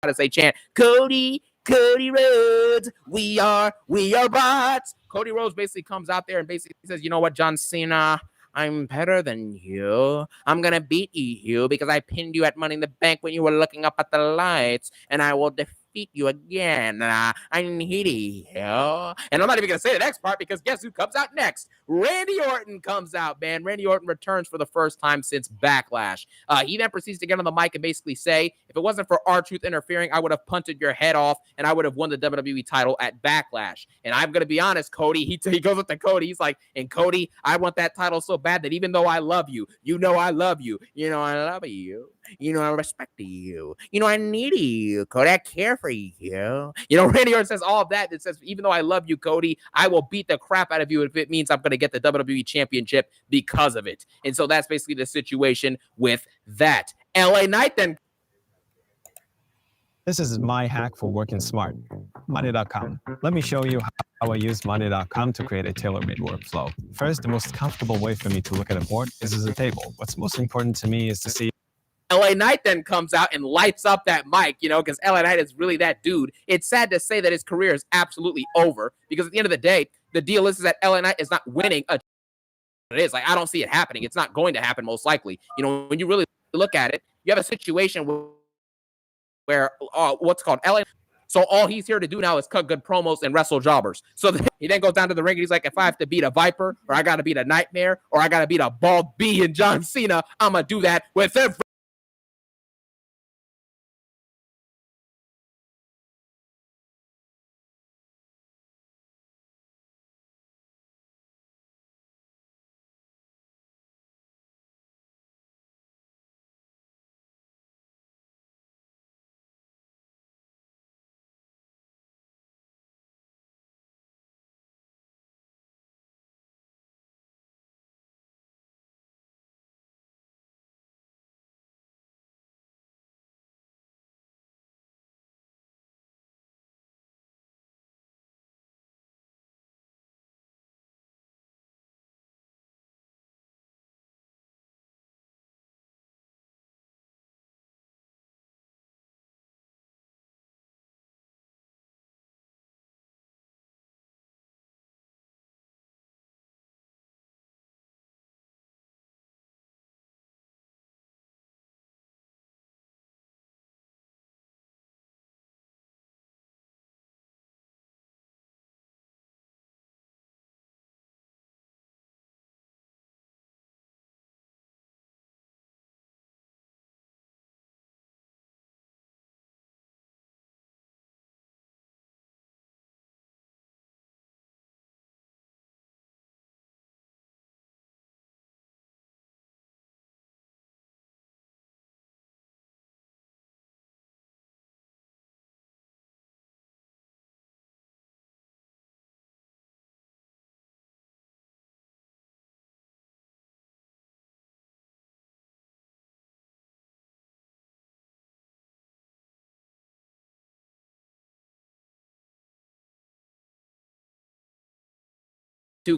as they chant, Cody Rhodes, we are bots. Cody Rhodes basically comes out there and basically says, you know what, John Cena, I'm better than you. I'm going to beat you because I pinned you at Money in the Bank when you were looking up at the lights, and I will defeat you again. I need you. And I'm not even going to say the next part because guess who comes out next? Randy Orton comes out, man. Randy Orton returns for the first time since Backlash. He then proceeds to get on the mic and basically say, if it wasn't for R-Truth interfering, I would have punted your head off and I would have won the WWE title at Backlash. And I'm going to be honest, Cody, he goes up to Cody. He's like, and Cody, I want that title so bad that even though I love you, you know I love you. You know I love you. You know I respect you. You know I need you, Cody. I care for you. You know, Randy Orton says all of that. It says, even though I love you, Cody, I will beat the crap out of you if it means I'm going to get the WWE Championship because of it. And so that's basically the situation with that. LA Knight then. This is my hack for working smart, money.com. Let me show you how I use money.com to create a tailor-made workflow. First, the most comfortable way for me to look at a board is as a table. What's most important to me is to see. LA Knight then comes out and lights up that mic, you know, because LA Knight is really that dude. It's sad to say that his career is absolutely over because at the end of the day, the deal is that LA Knight is not winning a. It is like, I don't see it happening. It's not going to happen most likely. You know, when you really look at it, you have a situation where what's called LA. So all he's here to do now is cut good promos and wrestle jobbers. So he then goes down to the ring and he's like, if I have to beat a Viper or I got to beat a Nightmare or I got to beat a Bald Bee and John Cena, I'm going to do that with every.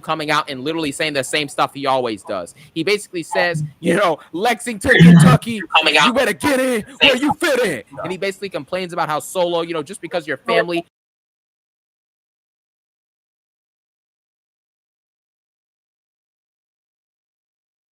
Coming out and literally saying the same stuff he always does. He basically says, you know, Lexington, Kentucky, you better get in where you fit in. And he basically complains about how Solo, you know, just because your family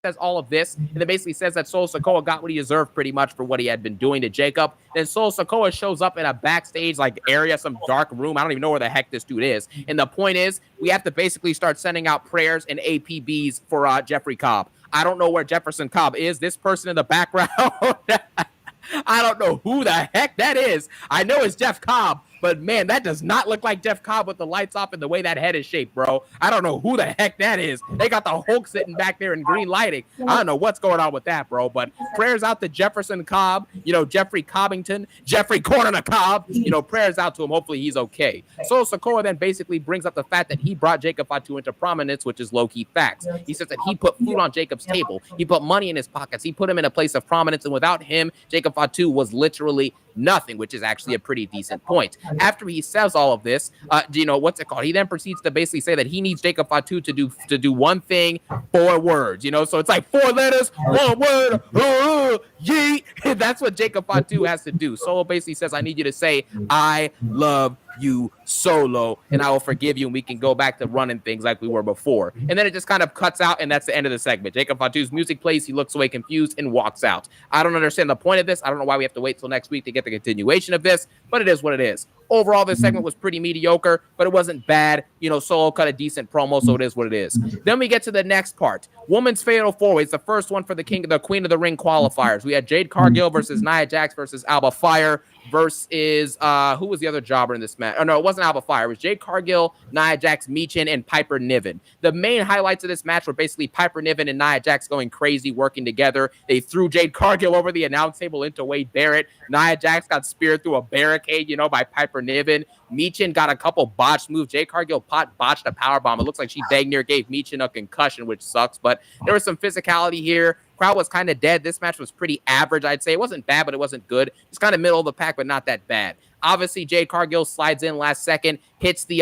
says all of this, and then basically says that Solo Sikoa got what he deserved pretty much for what he had been doing to Jacob. Then Solo Sikoa shows up in a backstage like area, some dark room. I don't even know where the heck this dude is. And the point is, we have to basically start sending out prayers and APBs for Jeffrey Cobb. I don't know where Jefferson Cobb is. This person in the background, I don't know who the heck that is. I know it's Jeff Cobb, but man, that does not look like Jeff Cobb with the lights off and the way that head is shaped, bro. I don't know who the heck that is. They got the Hulk sitting back there in green lighting. I don't know what's going on with that, bro. But prayers out to Jefferson Cobb, you know, Jeffrey Cobbington, Jeffrey Corner Cobb, you know, prayers out to him. Hopefully he's okay. So Sikoa then basically brings up the fact that he brought Jacob Fatu into prominence, which is low-key facts. He says that he put food on Jacob's table. He put money in his pockets. He put him in a place of prominence. And without him, Jacob Fatu was literally nothing, which is actually a pretty decent point. After he says all of this, what's it called? He then proceeds to basically say that he needs Jacob Fatu to do one thing, 4 words, so it's like 4 letters, 1 word, yeet. That's what Jacob Fatu has to do. Solo basically says, I need you to say, I love you, Solo, and I will forgive you, and we can go back to running things like we were before. And then it just kind of cuts out, and that's the end of the segment. Jacob Fatu's music plays, he looks away confused and walks out. I don't understand the point of this. I don't know why we have to wait till next week to get the continuation of this, but it is what it is. Overall, this segment was pretty mediocre, but it wasn't bad. Solo cut a decent promo, so it is what it is. Then we get to the next part. Women's Fatal 4-Way. The first one for the Queen of the Ring qualifiers. We had Jade Cargill versus Nia Jax versus Alba Fire versus, who was the other jobber in this match? Oh, no, it wasn't Alba Fire. It was Jade Cargill, Nia Jax, Michin, and Piper Niven. The main highlights of this match were basically Piper Niven and Nia Jax going crazy, working together. They threw Jade Cargill over the announce table into Wade Barrett. Nia Jax got speared through a barricade, by Piper Niven. Michin got a couple botched moves. Jade Cargill botched a powerbomb. It looks like she dang near gave Michin a concussion, which sucks, but there was some physicality here. Crowd was kind of dead. This match was pretty average, I'd say. It wasn't bad, but it wasn't good. It's kind of middle of the pack, but not that bad. Obviously, Jade Cargill slides in last second, hits the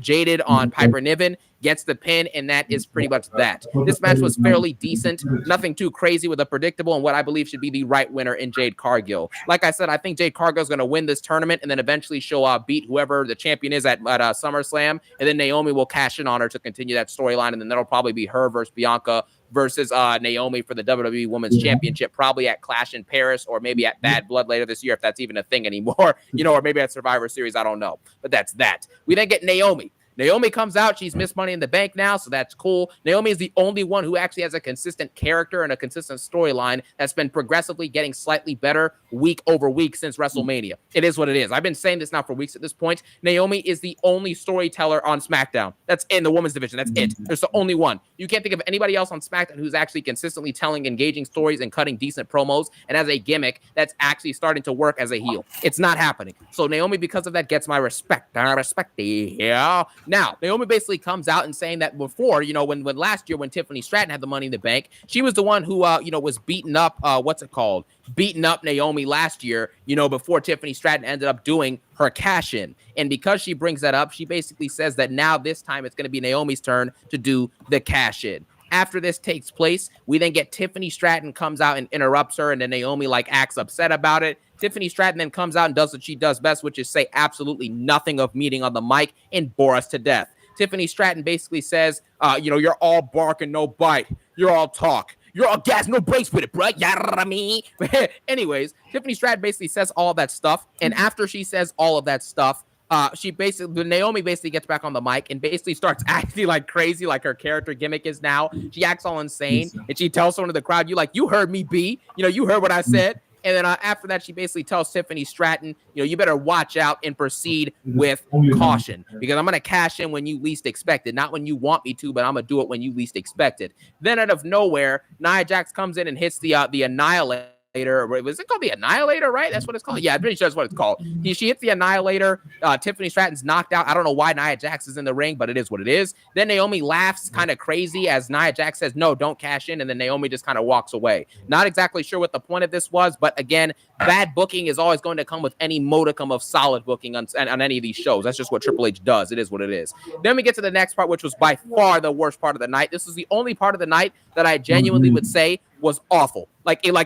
Jaded on Piper Niven, gets the pin, and that is pretty much that. This match was fairly decent, nothing too crazy, with a predictable and what I believe should be the right winner in Jade Cargill. Like I said, I think Jade Cargill is going to win this tournament, and then eventually she'll beat whoever the champion is at SummerSlam, and then Naomi will cash in on her to continue that storyline, and then that'll probably be her versus Bianca versus Naomi for the WWE Women's Championship, probably at Clash in Paris or maybe at Bad Blood later this year, if that's even a thing anymore, or maybe at Survivor Series, I don't know. But that's that. We then get Naomi. Naomi comes out. She's Miss Money in the Bank now, so that's cool. Naomi is the only one who actually has a consistent character and a consistent storyline that's been progressively getting slightly better week over week since WrestleMania. It is what it is. I've been saying this now for weeks at this point. Naomi is the only storyteller on SmackDown. That's in the women's division. That's it. There's the only one. You can't think of anybody else on SmackDown who's actually consistently telling engaging stories and cutting decent promos and as a gimmick that's actually starting to work as a heel. It's not happening. So Naomi, because of that, gets my respect. I respect the yeah. Now, Naomi basically comes out and saying that before, when last year when Tiffany Stratton had the Money in the Bank, she was the one who, was beating up, beating up Naomi last year, before Tiffany Stratton ended up doing her cash-in. And because she brings that up, she basically says that now this time it's going to be Naomi's turn to do the cash-in. After this takes place, we then get Tiffany Stratton comes out and interrupts her, and then Naomi acts upset about it. Tiffany Stratton then comes out and does what she does best, which is say absolutely nothing of meeting on the mic and bore us to death. Tiffany Stratton basically says, you're all bark and no bite. You're all talk. You're all gas, no breaks with it, bro. Me. Anyways, Tiffany Stratton basically says all that stuff, and after she says all of that stuff, Naomi basically gets back on the mic and basically starts acting like crazy, like her character gimmick is now. She acts all insane, and she tells someone in the crowd, you heard me, B. You heard what I said. And then after that, she basically tells Tiffany Stratton, you better watch out and proceed with caution, because I'm going to cash in when you least expect it. Not when you want me to, but I'm going to do it when you least expect it. Then out of nowhere, Nia Jax comes in and hits the Annihilator. Was it called the Annihilator, right? That's what it's called. Yeah, I'm pretty sure that's what it's called. She hits the Annihilator. Tiffany Stratton's knocked out. I don't know why Nia Jax is in the ring, but it is what it is. Then Naomi laughs kind of crazy as Nia Jax says, no, don't cash in. And then Naomi just kind of walks away. Not exactly sure what the point of this was, but again, bad booking is always going to come with any modicum of solid booking on any of these shows. That's just what Triple H does. It is what it is. Then we get to the next part, which was by far the worst part of the night. This is the only part of the night that I genuinely would say was awful.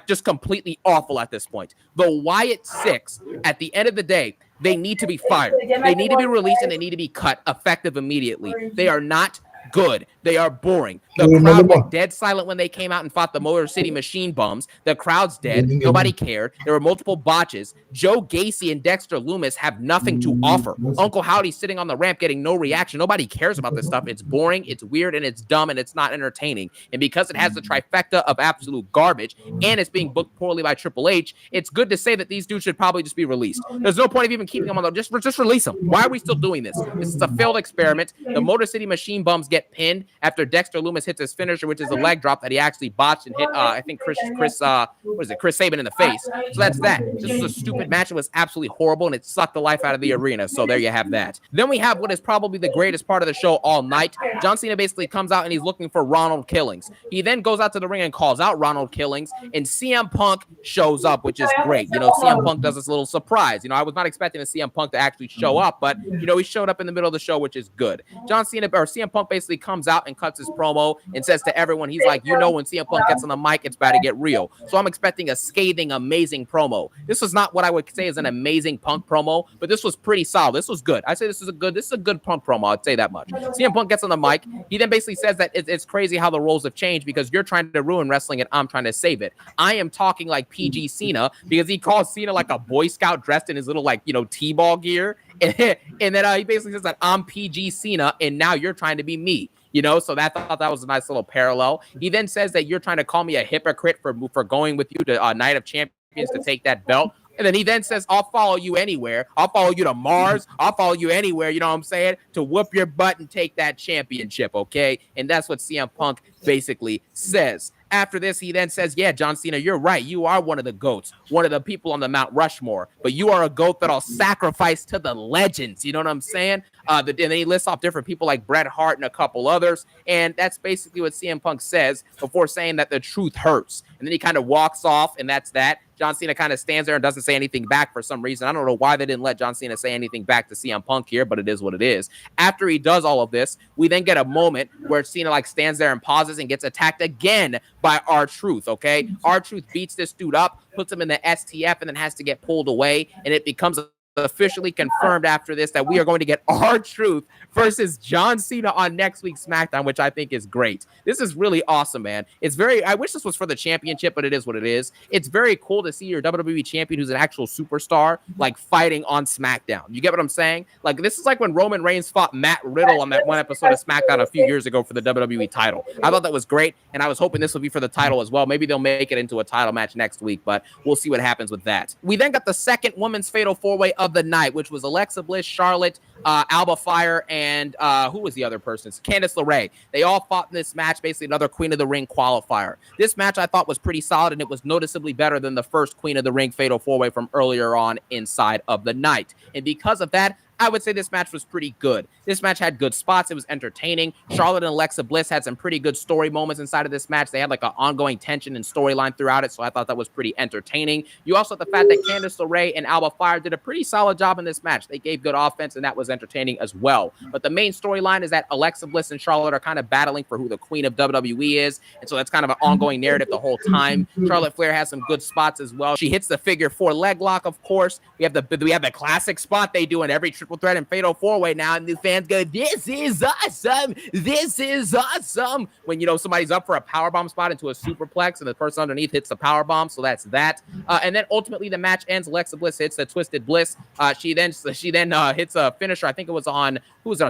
Just completely awful at this point. The Wyatt Six, at the end of the day, they need to be fired. They need to be released and they need to be cut effective immediately. They are not good. They are boring. The crowd went dead silent when they came out and fought the Motor City Machine Bums. The crowd's dead. Nobody cared. There were multiple botches. Joe Gacy and Dexter Lumis have nothing to offer. Uncle Howdy's sitting on the ramp getting no reaction. Nobody cares about this stuff. It's boring, it's weird, and it's dumb, and it's not entertaining. And because it has the trifecta of absolute garbage, and it's being booked poorly by Triple H, it's good to say that these dudes should probably just be released. There's no point of even keeping them on the... Just release them. Why are we still doing this? This is a failed experiment. The Motor City Machine Bums get get pinned after Dexter Lumis hits his finisher, which is a leg drop that he actually botched and hit, I think, Chris Sabin in the face. So that's that. This was a stupid match. It was absolutely horrible, and it sucked the life out of the arena. So there you have that. Then we have what is probably the greatest part of the show all night. John Cena basically comes out and he's looking for Ronald Killings. He then goes out to the ring and calls out Ronald Killings, and CM Punk shows up, which is great. CM Punk does this little surprise. I was not expecting a CM Punk to actually show up, but, he showed up in the middle of the show, which is good. CM Punk basically comes out and cuts his promo and says to everyone, he's like, when CM Punk gets on the mic, it's about to get real. So I'm expecting a scathing, amazing promo. This was not what I would say is an amazing Punk promo, but this was pretty solid. This was good. I say this is a good Punk promo. I'd say that much. CM Punk gets on the mic. He then basically says that it's crazy how the roles have changed because you're trying to ruin wrestling and I'm trying to save it. I am talking like PG Cena because he calls Cena like a Boy Scout dressed in his little T-ball gear. And then he basically says that I'm PG Cena and now you're trying to be me. So I thought that was a nice little parallel. He then says that you're trying to call me a hypocrite for going with you to Night of Champions to take that belt. And then he then says, I'll follow you anywhere. I'll follow you to Mars. I'll follow you anywhere, you know what I'm saying, to whoop your butt and take that championship, okay? And that's what CM Punk basically says. After this, he then says, yeah, John Cena, you're right. You are one of the GOATs, one of the people on the Mount Rushmore, but you are a GOAT that I'll sacrifice to the legends. You know what I'm saying? And then he lists off different people like Bret Hart and a couple others. And that's basically what CM Punk says before saying that the truth hurts. And then he kind of walks off, and that's that. John Cena kind of stands there and doesn't say anything back for some reason. I don't know why they didn't let John Cena say anything back to CM Punk here, but it is what it is. After he does all of this, we then get a moment where Cena stands there and pauses and gets attacked again by R-Truth, okay? R-Truth beats this dude up, puts him in the STF, and then has to get pulled away, and it becomes officially confirmed after this that we are going to get R-Truth versus John Cena on next week's SmackDown, which I think is great. This is really awesome, man. I wish this was for the championship, but it is what it is. It's very cool to see your WWE champion who's an actual superstar, fighting on SmackDown. You get what I'm saying? This is like when Roman Reigns fought Matt Riddle on that one episode of SmackDown a few years ago for the WWE title. I thought that was great, and I was hoping this would be for the title as well. Maybe they'll make it into a title match next week, but we'll see what happens with that. We then got the second women's fatal four-way of the night, which was Alexa Bliss, Charlotte, Alba Fire, and who was the other person? Candice LeRae. They all fought in this match, basically another Queen of the Ring qualifier. This match I thought was pretty solid, and it was noticeably better than the first Queen of the Ring fatal four-way from earlier on inside of the night. And because of that, I would say this match was pretty good. This match had good spots. It was entertaining. Charlotte and Alexa Bliss had some pretty good story moments inside of this match. They had an ongoing tension and storyline throughout it, so I thought that was pretty entertaining. You also had the fact that Candice LeRae and Alba Fire did a pretty solid job in this match. They gave good offense, and that was entertaining as well. But the main storyline is that Alexa Bliss and Charlotte are kind of battling for who the queen of WWE is, and so that's kind of an ongoing narrative the whole time. Charlotte Flair has some good spots as well. She hits the figure four leg lock, of course. We have the classic spot they do in every triple threat and fatal four-way now, and the fans go, this is awesome, this is awesome, when somebody's up for a powerbomb spot into a superplex and the person underneath hits the powerbomb. So that's that. And then ultimately the match ends. Alexa Bliss hits the Twisted Bliss. She then hits a finisher. I think it was on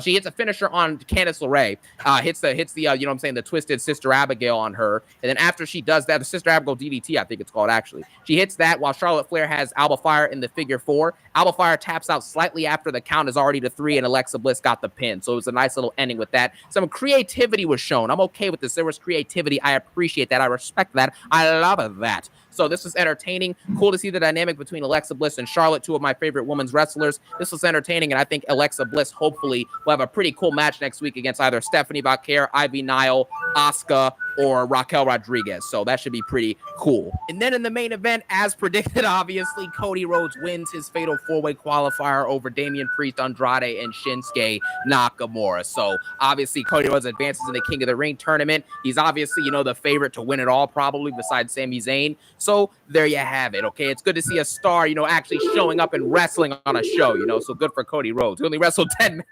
she hits a finisher on Candice LeRae. Hits the the Twisted Sister Abigail on her. And then after she does that, the Sister Abigail DDT, I think it's called actually. She hits that while Charlotte Flair has Alba Fire in the figure four. Alba Fire taps out slightly after the count is already to 3, and Alexa Bliss got the pin. So it was a nice little ending with that. Some creativity was shown. I'm okay with this. There was creativity. I appreciate that. I respect that. I love that. So this was entertaining. Cool to see the dynamic between Alexa Bliss and Charlotte, two of my favorite women's wrestlers. This was entertaining, and I think Alexa Bliss hopefully will have a pretty cool match next week against either Stephanie Bacare, Ivy Nile, Asuka, or Raquel Rodriguez. So that should be pretty cool. And then in the main event, as predicted, obviously, Cody Rhodes wins his fatal four-way qualifier over Damian Priest, Andrade, and Shinsuke Nakamura. So obviously, Cody Rhodes advances in the King of the Ring tournament. He's obviously, the favorite to win it all, probably, besides Sami Zayn. So there you have it, okay? It's good to see a star, actually showing up and wrestling on a show, so good for Cody Rhodes. He only wrestled 10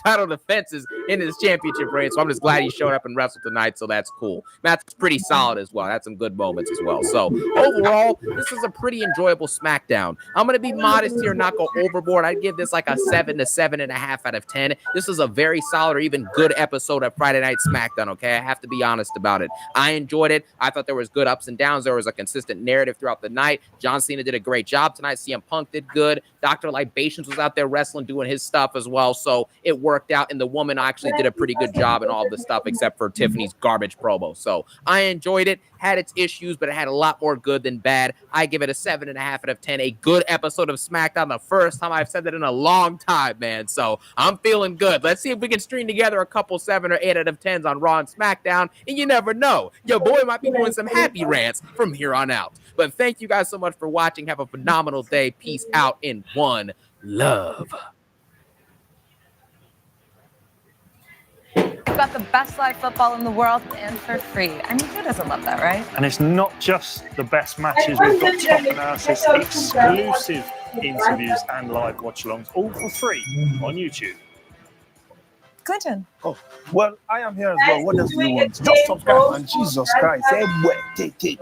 title defenses in his championship reign, so I'm just glad he showed up and wrestled tonight, so that's cool. Match pretty solid as well. Had some good moments as well. So overall, this was a pretty enjoyable SmackDown. I'm going to be modest here, not go overboard. I'd give this like a 7 to 7.5 out of 10. This is a very solid or even good episode of Friday Night SmackDown, okay? I have to be honest about it. I enjoyed it. I thought there was good ups and downs. There was a consistent consistent narrative throughout the night. John Cena did a great job tonight. CM Punk did good. Dr. Libations was out there wrestling, doing his stuff as well. So it worked out. And the woman actually did a pretty good job in all the stuff except for Tiffany's garbage promo. So I enjoyed it. Had its issues, but it had a lot more good than bad. I give it a 7.5 out of 10. A good episode of SmackDown. The first time I've said that in a long time, man. So I'm feeling good. Let's see if we can string together a couple 7 or 8 out of 10s on Raw and SmackDown. And you never know. Your boy might be doing some happy rants from here on out. But thank you guys so much for watching. Have a phenomenal day. Peace out in one love. We've got the best live football in the world and for free. I mean, who doesn't love that, right? And it's not just the best matches. We've got top analysis, exclusive interviews and live watch-alongs, all for free on YouTube. Clinton. Oh, well, I am here as well. What else do you want? Just subscribe and Jesus Christ. Take.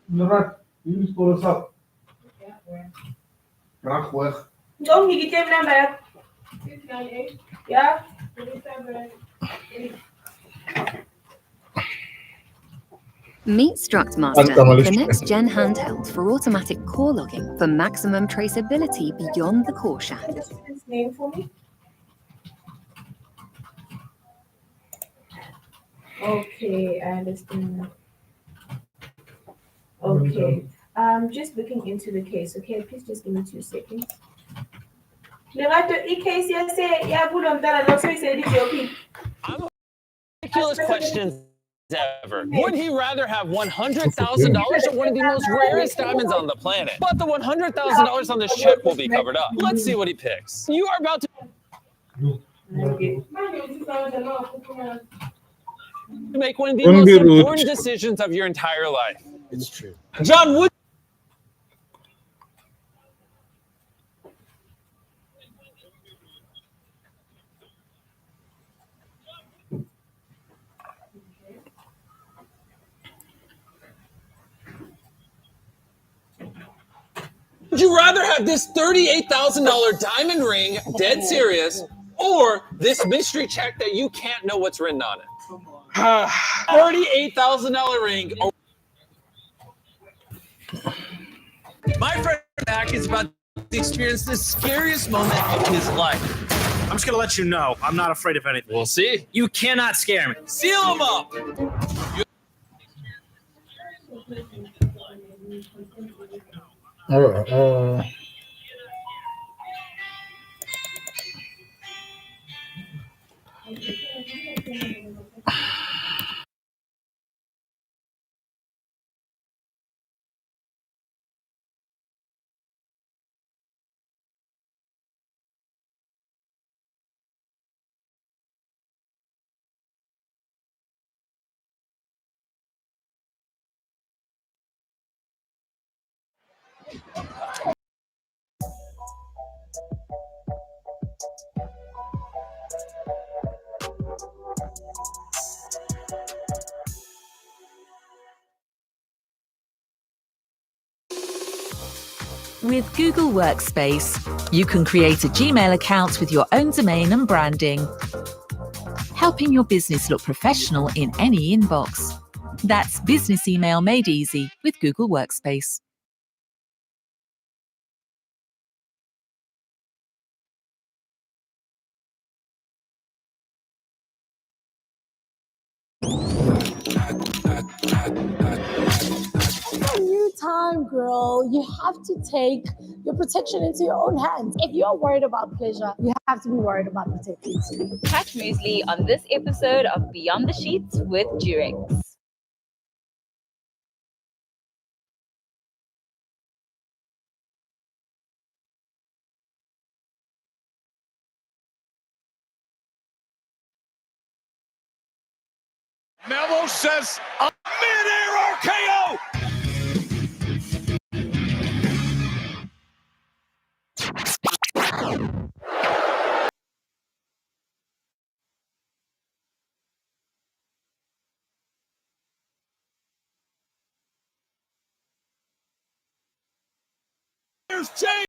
Murat, jullie sporen zat. Graag weg. Don't you get them back? Yeah. Meet Structmaster, the next-gen handheld for automatic core logging for maximum traceability beyond the core shaft. Just his name for me. Okay, I understand. Okay, just looking into the case. Okay, please just give me 2 seconds. Case Ridiculous questions ever. Would he rather have $100,000 or one of the most rarest diamonds on the planet? But the $100,000 on this chip will be covered up. Let's see what he picks. You are about to make one of the most important decisions of your entire life. It's true. John, would you rather have this $38,000 diamond ring, dead serious, or this mystery check that you can't know what's written on it? $38,000 ring. My friend Mac is about to experience the scariest moment of his life. I'm just gonna let you know, I'm not afraid of anything. We'll see. You cannot scare me. Seal him up. With Google Workspace, you can create a Gmail account with your own domain and branding, helping your business look professional in any inbox. That's business email made easy with Google Workspace. Time, girl. You have to take your protection into your own hands. If you're worried about pleasure, you have to be worried about protection too. Catch Muesli on this episode of Beyond the Sheets with Durex. Mello says a mid-air RKO. Here's Jay.